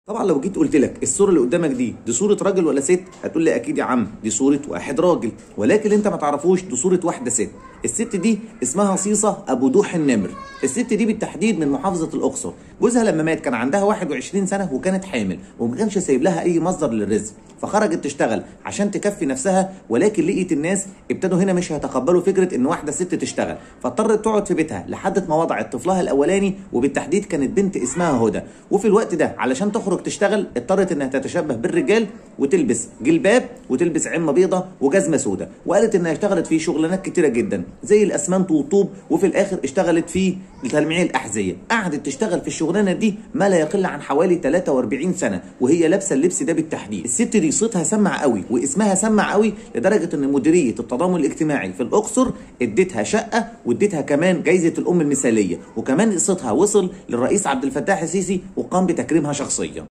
طبعا لو جيت قلت لك الصوره اللي قدامك دي صوره راجل ولا ست، هتقول لي اكيد يا عم دي صوره واحد راجل، ولكن انت ما تعرفوش دي صوره واحده ست. الست دي اسمها صيصه ابو دوح النمر. الست دي بالتحديد من محافظه الاقصر. جوزها لما مات كان عندها 21 سنه وكانت حامل وما كانش سايب لها اي مصدر للرزق، فخرجت تشتغل عشان تكفي نفسها، ولكن لقيت الناس ابتدوا هنا مش هيتقبلوا فكره ان واحده ست تشتغل، فاضطرت تقعد في بيتها لحد ما وضعت طفلها الاولاني، وبالتحديد كانت بنت اسمها هدى. وفي الوقت ده علشان تخرج تشتغل اضطرت انها تتشبه بالرجال وتلبس جلباب وتلبس عمه بيضه وجزمه سوداء، وقالت انها اشتغلت في شغلانات كتيره جدا زي الاسمنت والطوب، وفي الاخر اشتغلت في تلميع الاحذيه. قعدت تشتغل في الشغلانه دي ما لا يقل عن حوالي 43 سنه وهي لابسه اللبس ده بالتحديد. الست دي صوتها سمع قوي واسمها سمع قوي لدرجه ان مديريه التضامن الاجتماعي في الاقصر اديتها شقه واديتها كمان جايزه الام المثاليه، وكمان صوتها وصل للرئيس عبد الفتاح السيسي وقام بتكريمها شخصيا.